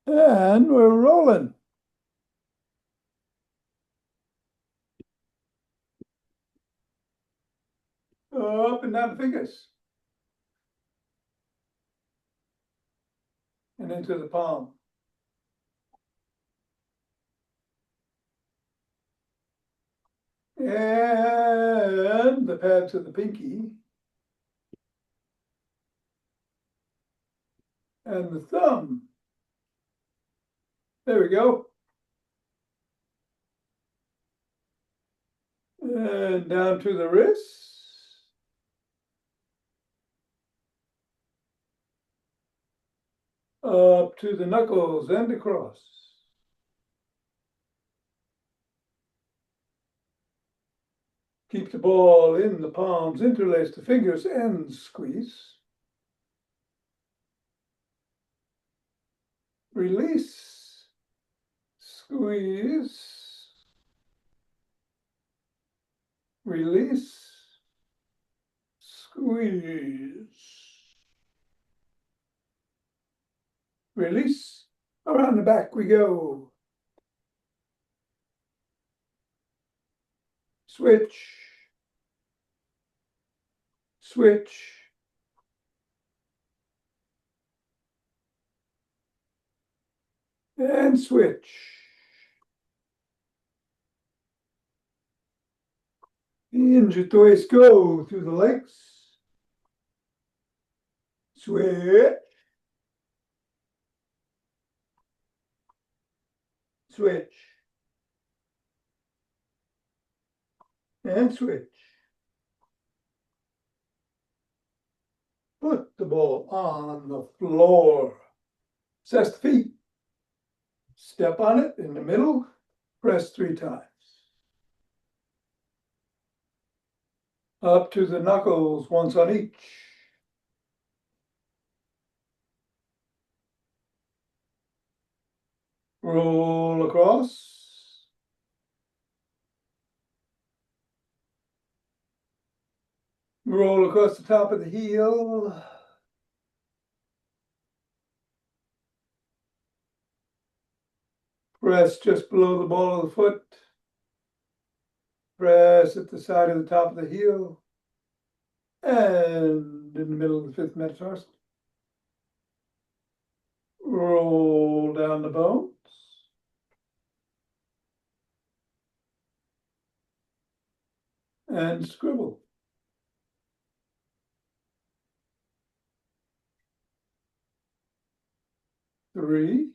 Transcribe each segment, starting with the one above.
And we're rolling. Up and down the fingers. And into the palm. And the pads of the pinky. And the thumb. There we go. And down to the wrists. Up to the knuckles and across. Keep the ball in the palms, interlace the fingers and squeeze. Release. Squeeze. Release. Squeeze. Release. Around the back we go. Switch. Switch. And switch. Hinge at the waist, go through the legs. Switch. Switch. And switch. Put the ball on the floor. Assess the feet. Step on it in the middle. Press 3 times. Up to the knuckles, once on each. Roll across. Roll across the top of the heel. Press just below the ball of the foot. Press at the side of the top of the heel. And in the middle of the fifth metatarsal. Roll down the bones. And scribble. Three,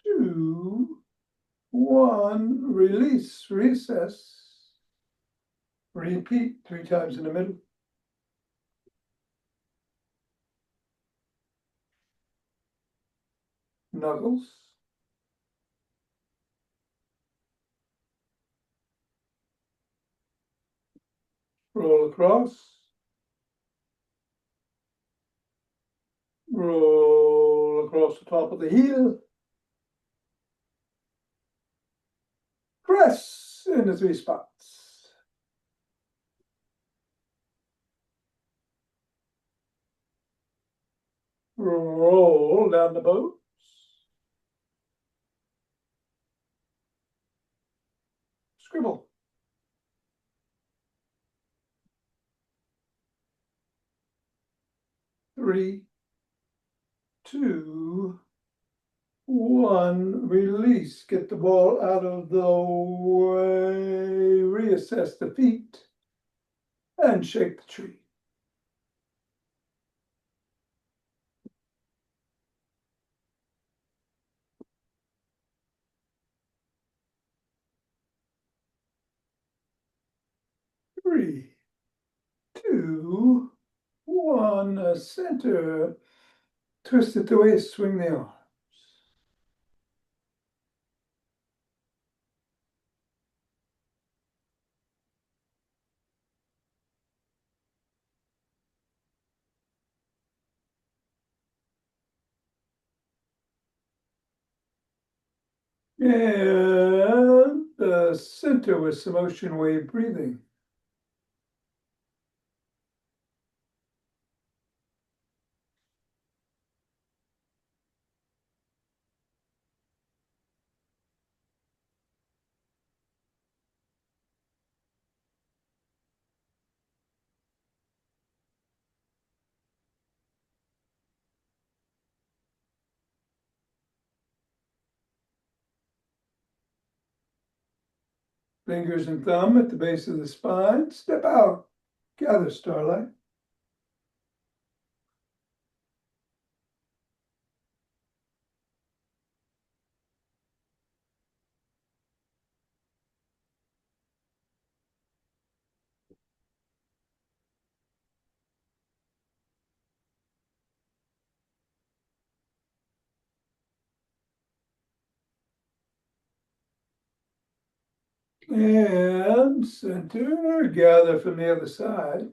two, one. Release, recess. Repeat 3 times in the middle. Knuckles. Roll across. Roll across the top of the heel. Press in the 3 spots. Roll down the bones. Scribble. 3, 2, 1. Release. Get the ball out of the way. Reassess the feet. And shake the tree. Three, two, one. Center. Twist it the waist, swing the arms. And the center with some ocean wave breathing. Fingers and thumb at the base of the spine. Step out. Gather, Starlight. And center. Gather from the other side.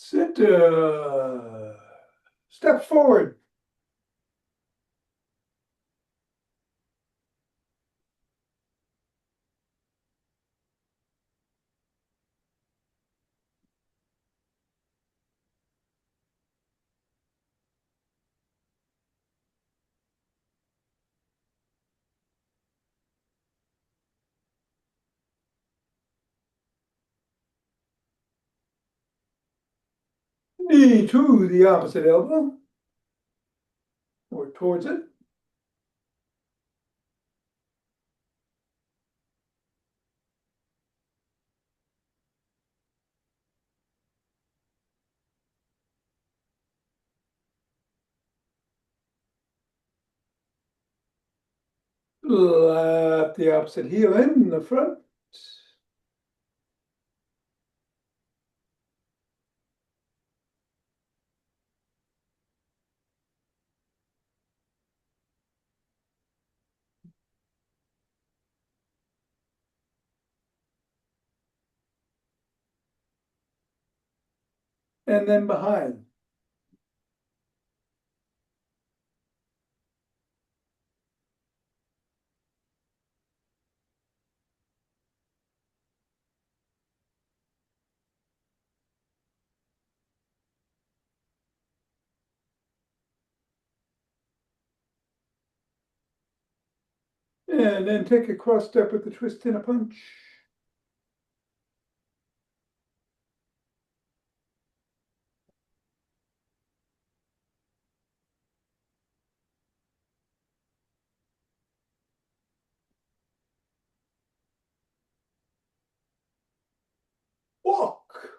Center. Step forward. Knee to the opposite elbow. Or towards it. Lap the opposite heel in the front. And then behind. And then take a cross step with the twist and a punch. Walk.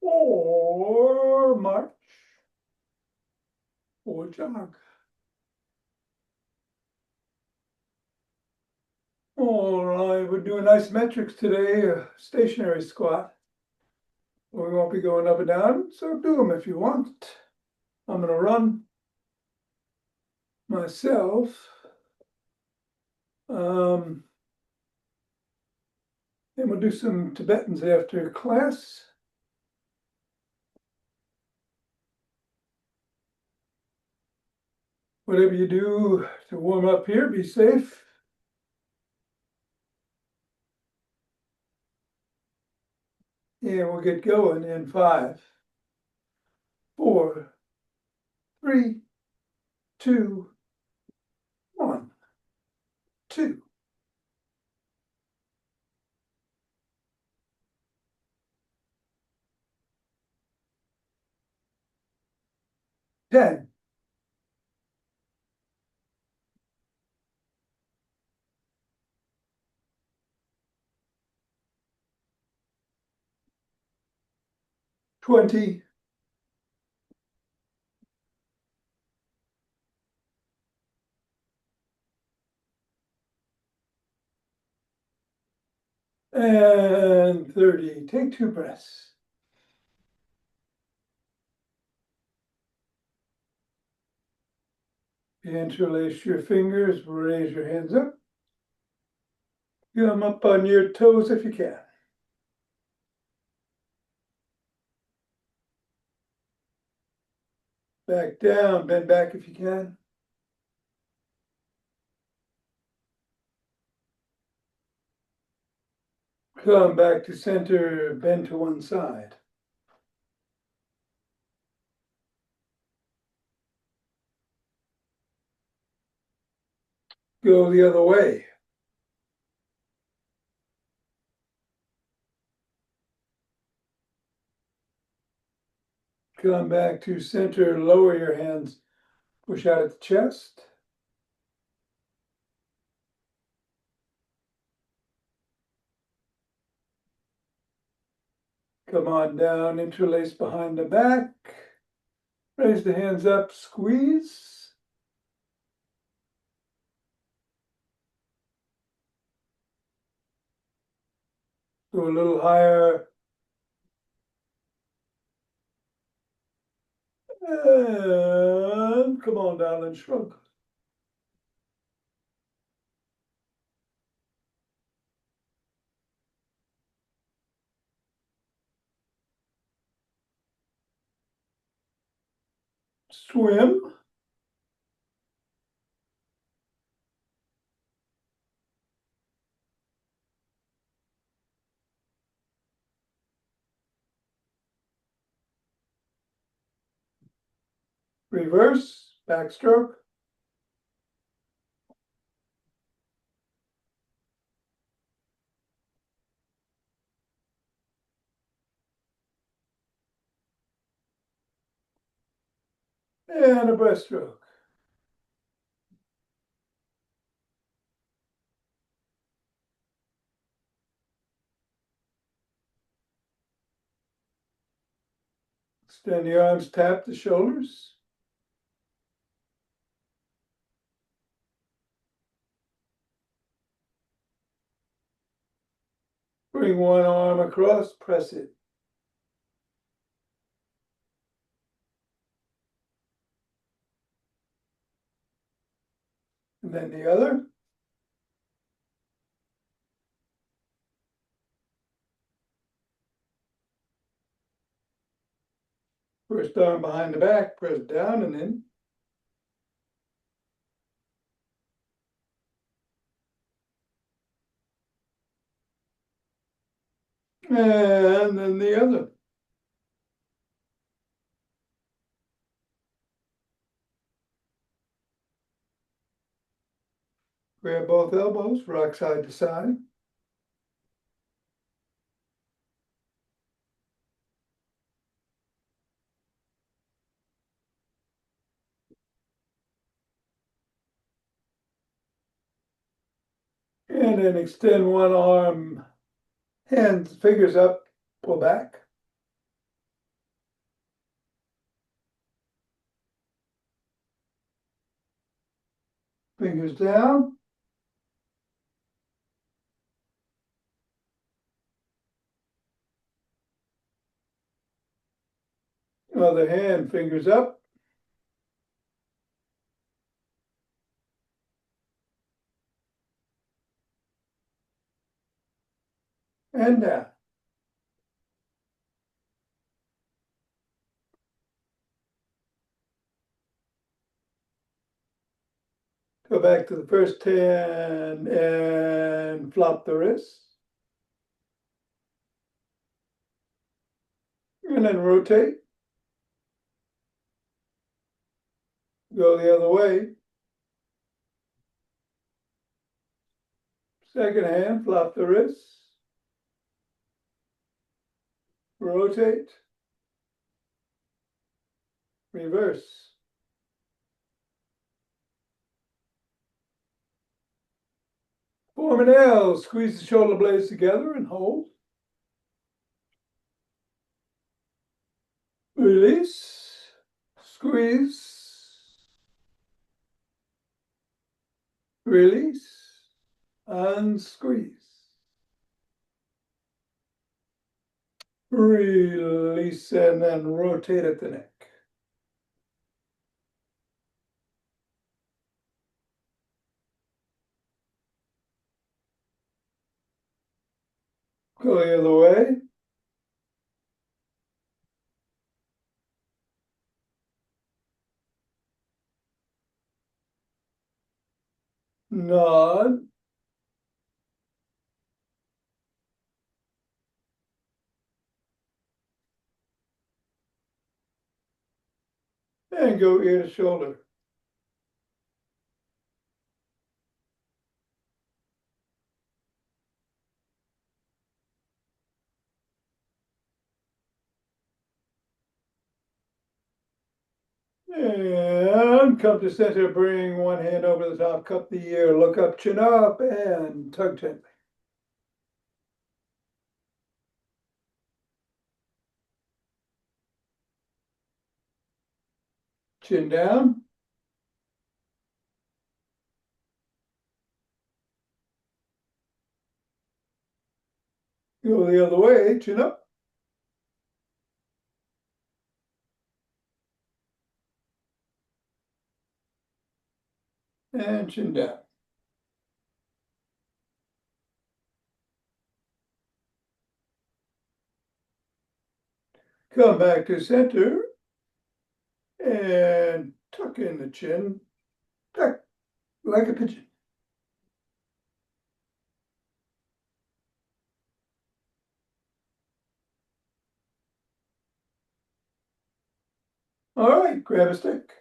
Or march. Or jog. All right, we're doing isometrics today, a stationary squat. We won't be going up and down, so do them if you want. I'm going to run myself. And we'll do some Tibetans after class. Whatever you do to warm up here, be safe. And we'll get going in 5, 4, 3, 2, 1, 2. 10. 20. And 30. Take 2 breaths. Interlace your fingers, raise your hands up. Get them up on your toes if you can. Back down, bend back if you can. Come back to center, bend to one side. Go the other way. Come back to center, lower your hands, push out at the chest. Come on down, interlace behind the back. Raise the hands up, squeeze. Go a little higher. And come on down and shrug. Swim. Reverse, backstroke. And a breaststroke. Extend the arms, tap the shoulders. Bring one arm across, press it. And then the other. First arm behind the back, press down and in. And then the other. Grab both elbows, rock side to side. And then extend one arm, hands, fingers up, pull back. Fingers down. Other hand, fingers up. And down. Go back to the first hand and flop the wrist. And then rotate. Go the other way. Second hand, flop the wrist. Rotate. Reverse. Form an L. Squeeze the shoulder blades together and hold. Release. Squeeze. Release. And squeeze. Release and then rotate at the neck. Go the other way. Nod. and go ear to shoulder. And come to center, bring one hand over the top, cup the ear, look up, chin up, and tug gently. Chin down. Go the other way, chin up. And chin down. Come back to center and tuck in the chin, tuck like a pigeon. All right, grab a stick.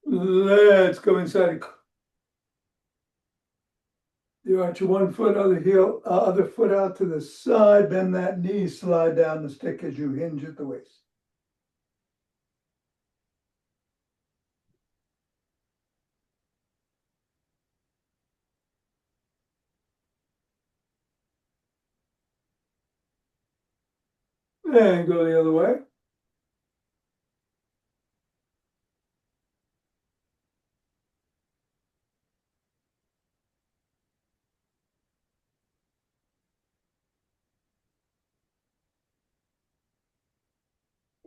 Let's go inside. You arch your one foot, other foot out to the side, bend that knee, slide down the stick as you hinge at the waist. And go the other way.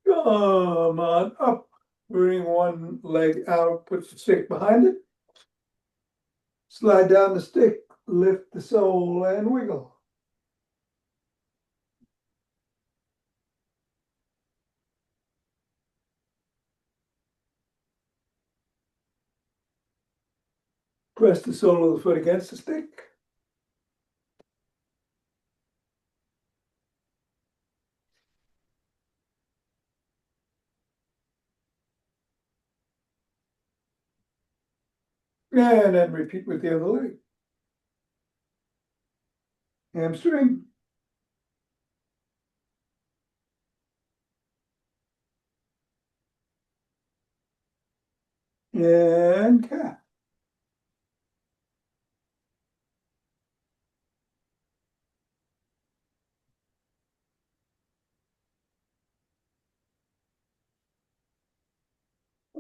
Come on up. Bring one leg out, put the stick behind it. Slide down the stick, lift the sole and wiggle. Press the sole of the foot against the stick. And then repeat with the other leg. Hamstring. And calf.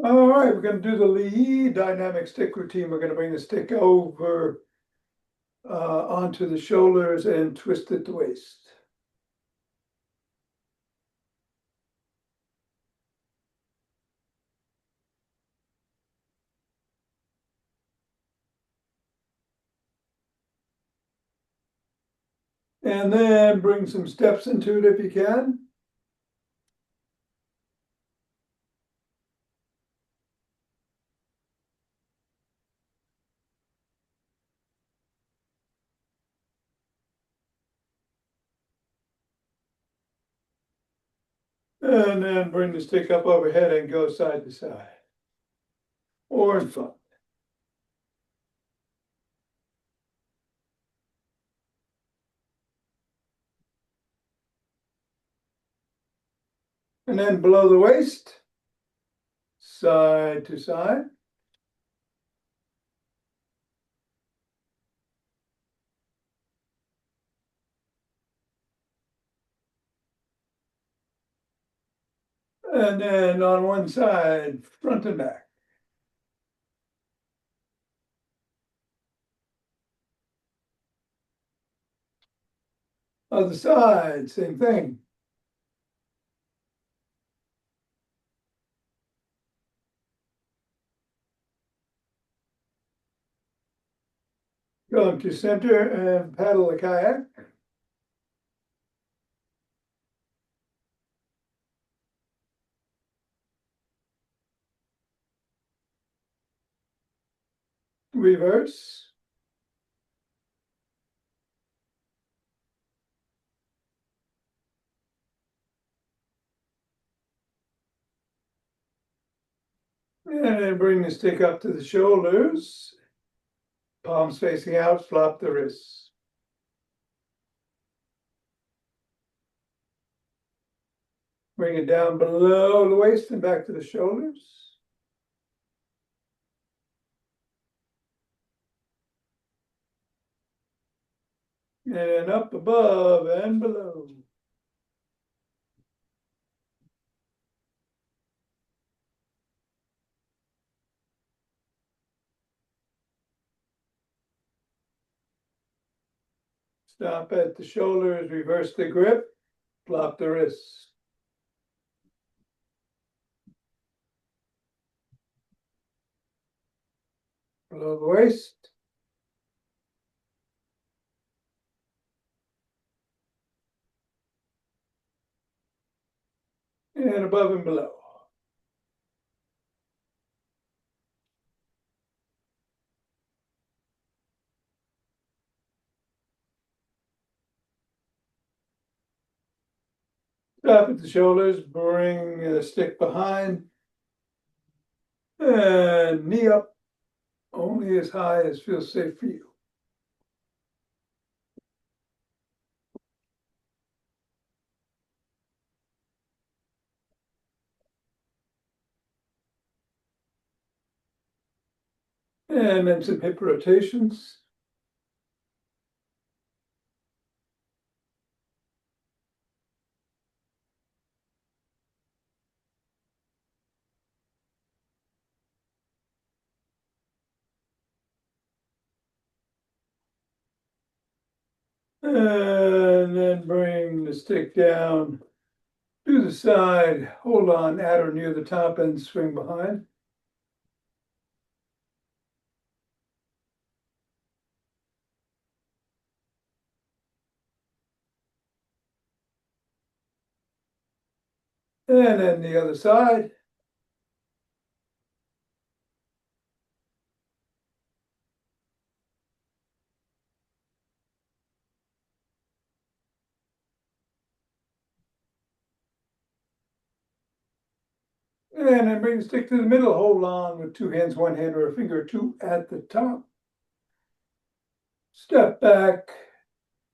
All right, we're going to do the lead dynamic stick routine. We're going to bring the stick over onto the shoulders and twist at the waist. And then bring some steps into it if you can. And then bring the stick up overhead and go side to side. Or in front. And then below the waist, side to side. And then on one side, front and back. Other side, same thing. Go to center and paddle the kayak. Reverse. And then bring the stick up to the shoulders. Palms facing out, flop the wrists. Bring it down below the waist and back to the shoulders. And up above and below. Stop at the shoulders, reverse the grip, flop the wrists. Below the waist. And above and below. Stop at the shoulders, bring the stick behind. And knee up, only as high as feels safe for you. And then some hip rotations. And then bring the stick down to the side, hold on at or near the top and swing behind. And then the other side. And then bring the stick to the middle, hold on with two hands, one hand or a finger or two at the top. Step back,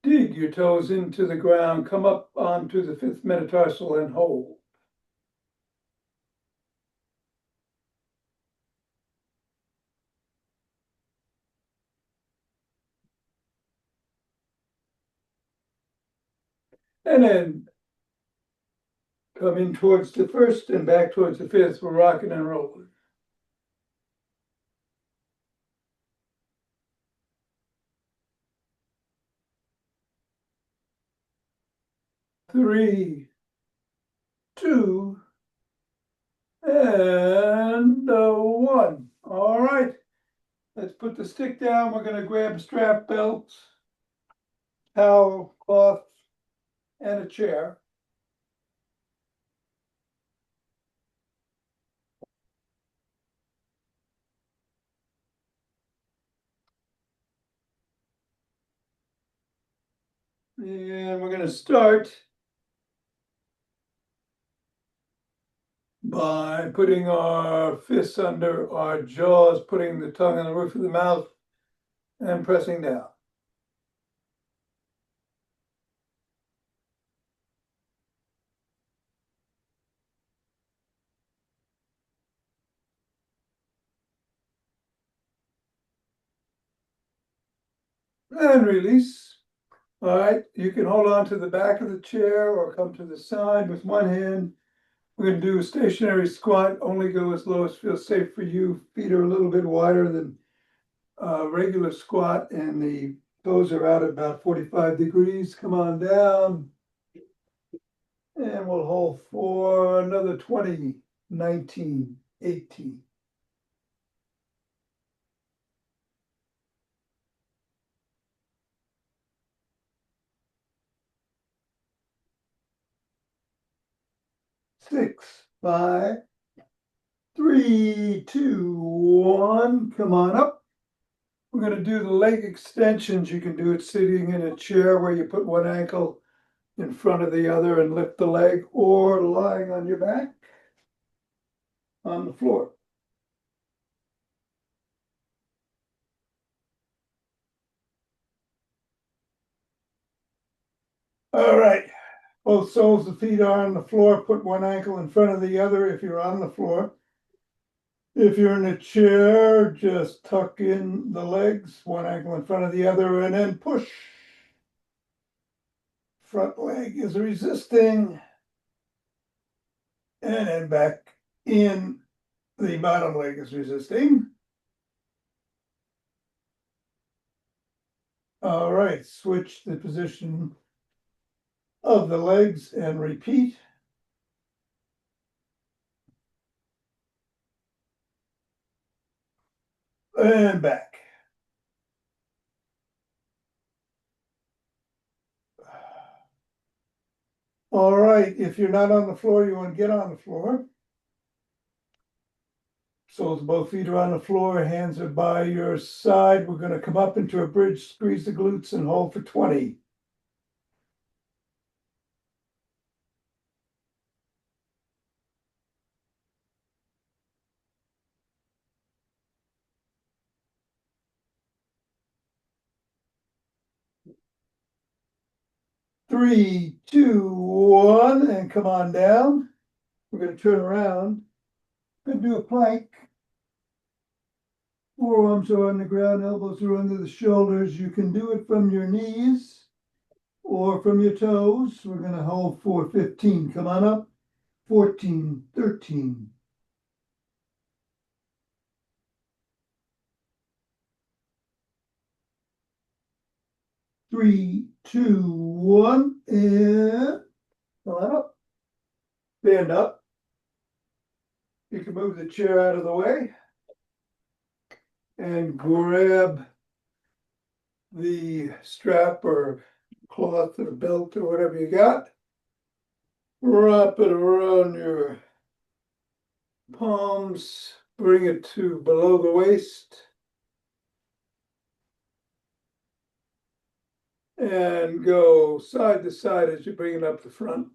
dig your toes into the ground, come up onto the fifth metatarsal and hold. And then come in towards the first and back towards the fifth. We're rocking and rolling. Three, two, and one. All right, let's put the stick down. We're going to grab a strap belt, towel, cloth, and a chair. And we're going to start by putting our fists under our jaws, putting the tongue on the roof of the mouth, and pressing down. And release. All right, you can hold on to the back of the chair or come to the side with one hand. We're going to do a stationary squat, only go as low as feels safe for you. Feet are a little bit wider than a regular squat, and the toes are out at about 45 degrees. Come on down. And we'll hold for another 20, 19, 18. Six, five, three, two, one. Come on up. We're going to do the leg extensions. You can do it sitting in a chair where you put one ankle in front of the other and lift the leg, or lying on your back on the floor. All right, both soles of the feet are on the floor. Put one ankle in front of the other if you're on the floor. If you're in a chair, just tuck in the legs, one ankle in front of the other, and then push. Front leg is resisting, and then back in. The bottom leg is resisting. All right, switch the position of the legs and repeat. And back. All right, if you're not on the floor, you want to get on the floor. Soles of both feet are on the floor, hands are by your side. We're going to come up into a bridge, squeeze the glutes, and hold for 20. Three, two, one, and come on down. We're going to turn around. We're going to do a plank. Forearms are on the ground, elbows are under the shoulders. You can do it from your knees or from your toes. We're going to hold for 15. Come on up. 14, 13. 3, 2, 1, and come on up. Stand up. You can move the chair out of the way and grab the strap or cloth or belt or whatever you got. Wrap it around your palms, bring it to below the waist, and go side to side as you bring it up the front.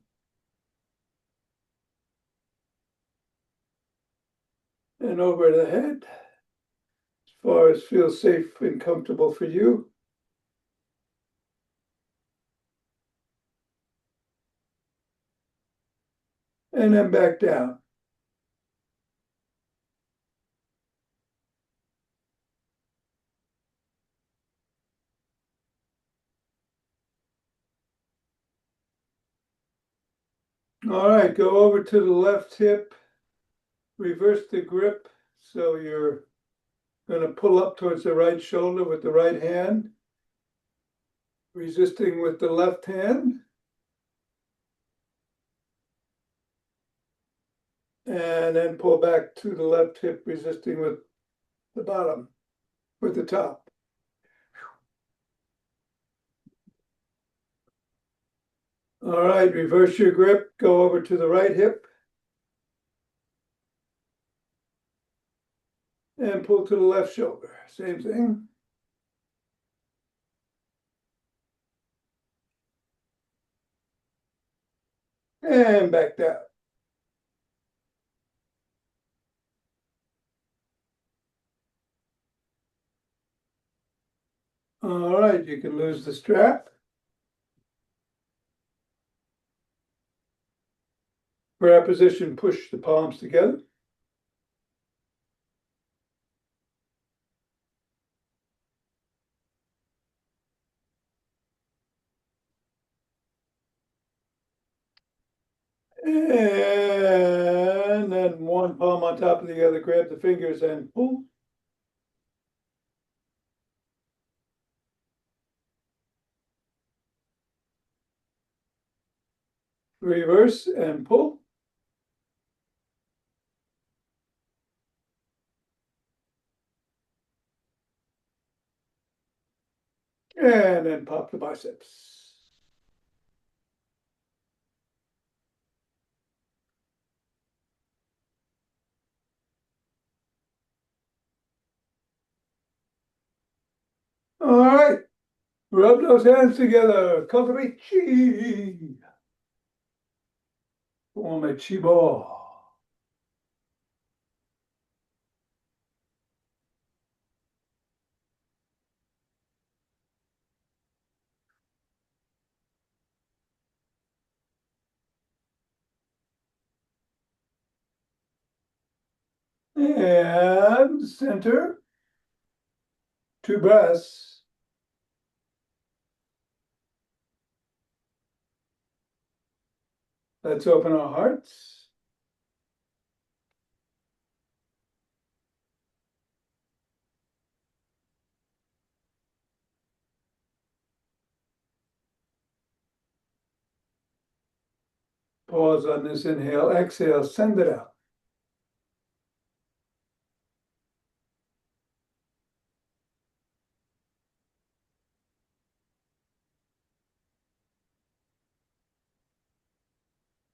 And over the head, as far as feels safe and comfortable for you. And then back down. All right, go over to the left hip, reverse the grip. So you're going to pull up towards the right shoulder with the right hand, resisting with the left hand. And then pull back to the left hip, resisting with the bottom, with the top. All right, reverse your grip, go over to the right hip. And pull to the left shoulder, same thing. And back down. All right, you can lose the strap. Grab position, push the palms together. And then one palm on top of the other, grab the fingers and pull. Reverse and pull. And then pop the biceps. All right, rub those hands together, cultivate chi. Form a chi ball. And center. 2 breaths. Let's open our hearts. Pause on this inhale, exhale, send it out.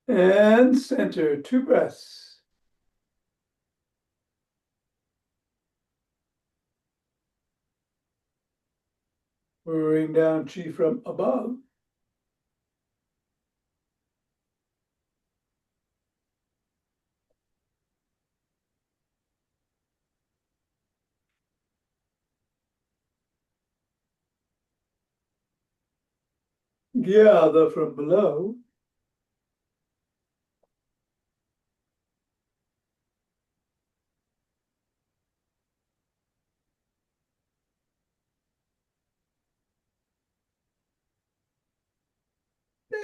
And center, 2 breaths. Bring down chi from above. Gather from below.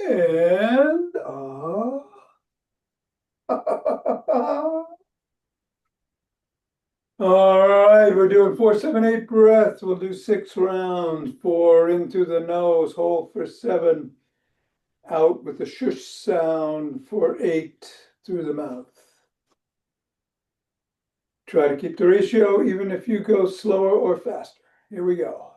And all right, we're doing 4, 7, 8 breaths. We'll do 6 rounds. 4 into the nose, hold for 7. Out with the shush sound for 8 through the mouth. Try to keep the ratio even if you go slower or faster. Here we go.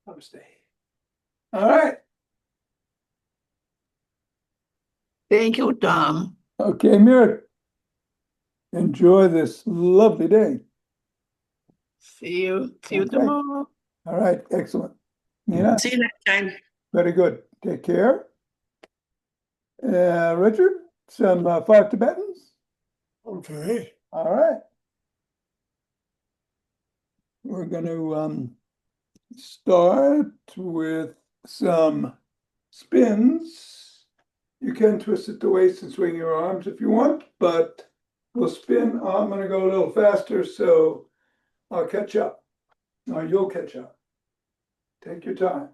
Namaste. All right. Thank you, Thom. Okay, Mira. Enjoy this lovely day. See you Okay. tomorrow. All right, excellent. Nina, See you next time. very good. Take care. Richard, some 5 Tibetans. Okay. All right. We're going to start with some spins. You can twist at the waist and swing your arms if you want, but we'll spin. I'm going to go a little faster, so I'll catch up. Or you'll catch up. Take your time.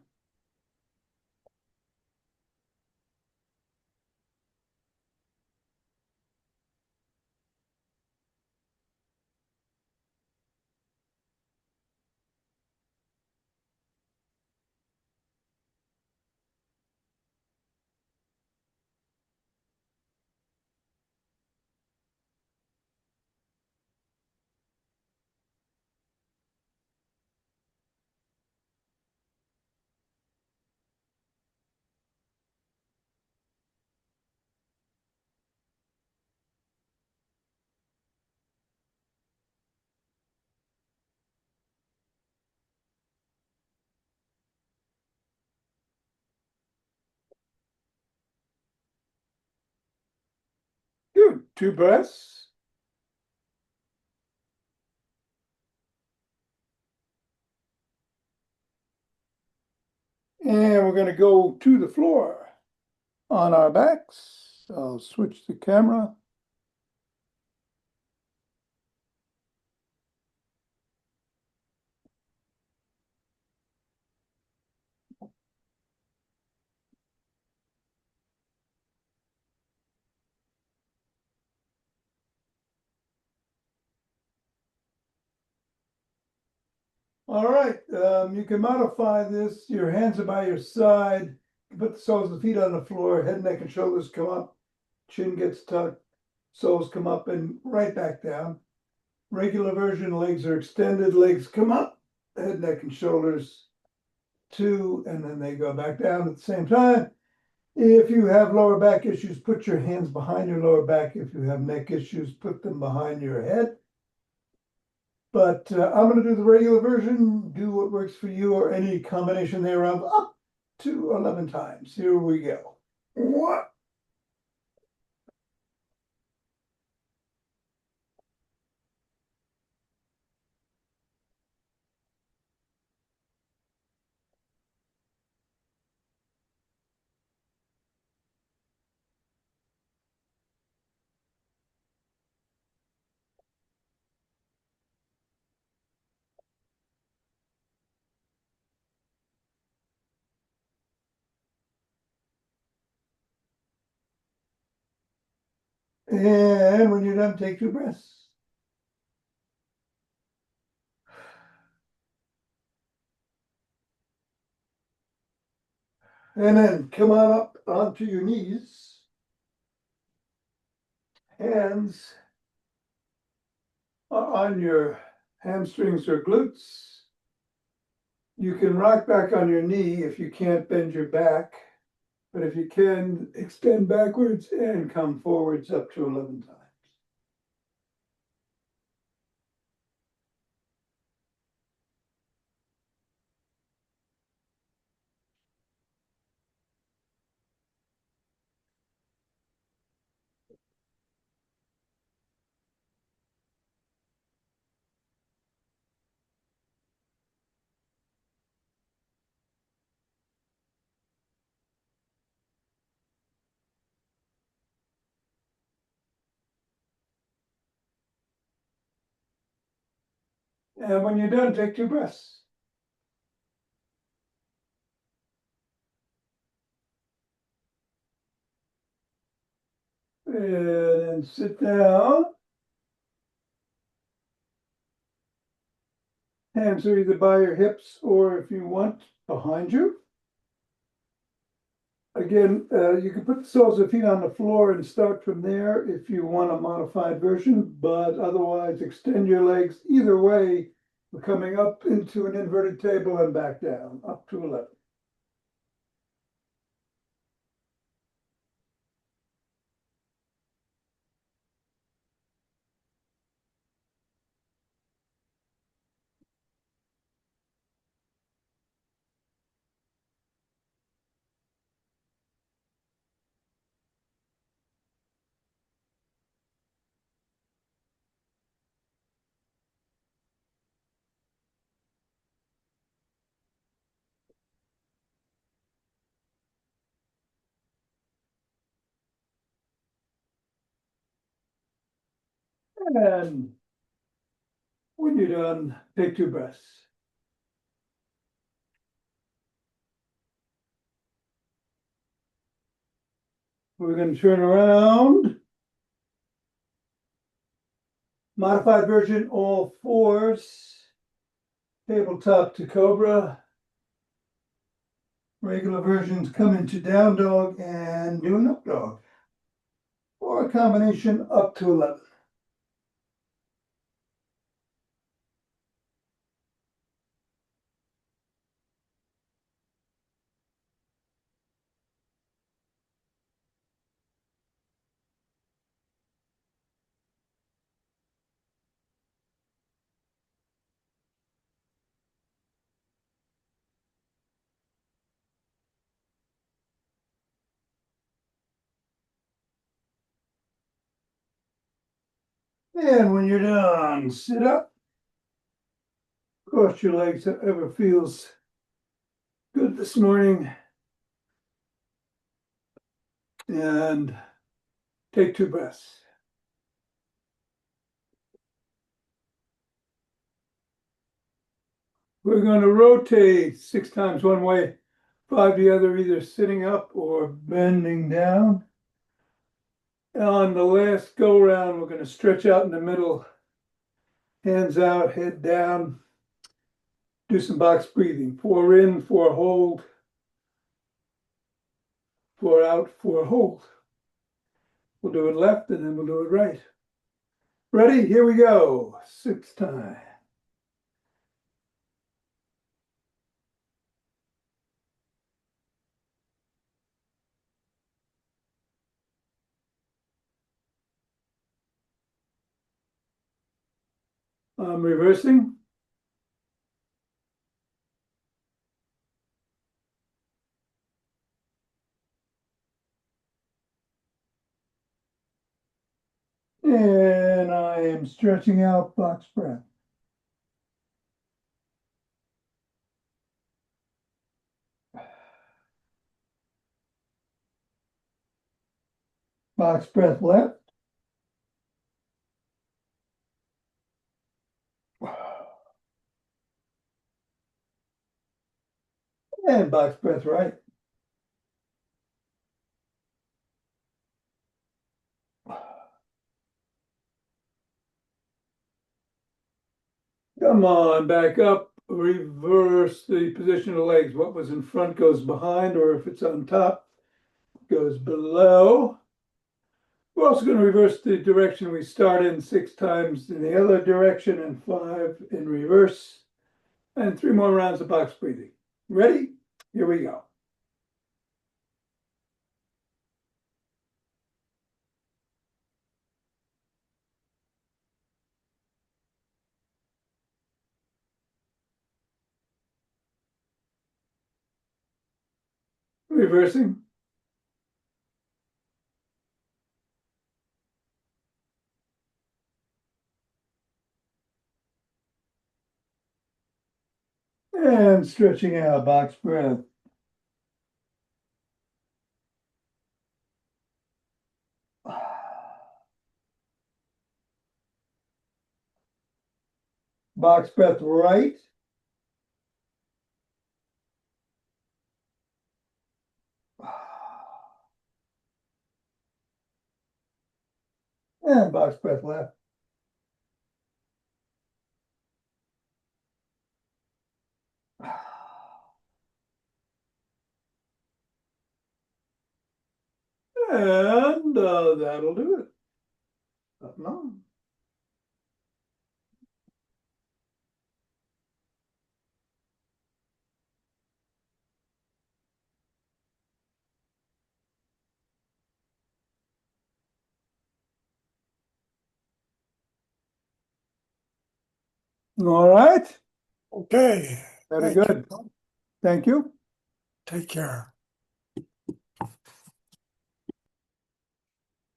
2 breaths. And we're going to go to the floor on our backs. I'll switch the camera. All right, you can modify this. Your hands are by your side. You put the soles of the feet on the floor, head, neck, and shoulders come up, chin gets tucked, soles come up and right back down. Regular version, legs are extended, legs come up, head, neck, and shoulders, 2, and then they go back down at the same time. If you have lower back issues, put your hands behind your lower back. If you have neck issues, put them behind your head. But I'm going to do the regular version, do what works for you, or any combination thereof, up to 11 times. Here we go. 1, and when you're done, take 2 breaths. And then come on up onto your knees. Hands are on your hamstrings or glutes. You can rock back on your knee if you can't bend your back, but if you can, extend backwards and come forwards up to 11 times. And when you're done, take 2 breaths. And sit down. Hands are either by your hips or, if you want, behind you. Again, you can put the soles of the feet on the floor and start from there if you want a modified version, but otherwise extend your legs either way. We're coming up into an inverted table and back down, up to 11. And when you're done, take 2 breaths. We're going to turn around. Modified version, all fours. Tabletop to cobra. Regular versions come into down dog and do an up dog. Or a combination up to 11. And when you're done, sit up. Cross your legs, however feels good this morning. And take 2 breaths. We're going to rotate 6 times one way, 5 the other, either sitting up or bending down. On the last go round, we're going to stretch out in the middle, hands out, head down. Do some box breathing. 4 in, 4 hold. 4 out, 4 hold. We'll do it left and then we'll do it right. Ready? Here we go. 6 times. I'm reversing. And I am stretching out, box breath. Box breath left. And box breath right. Come on, back up. Reverse the position of the legs. What was in front goes behind, or if it's on top, goes below. We're also going to reverse the direction we start in 6 times in the other direction and 5 in reverse. And 3 more rounds of box breathing. Ready? Here we go. Reversing. And stretching out, box breath. Box breath right. And box breath left. And that'll do it. Up and on. All right. Okay. Very Thank good. you. Thank you. Take care.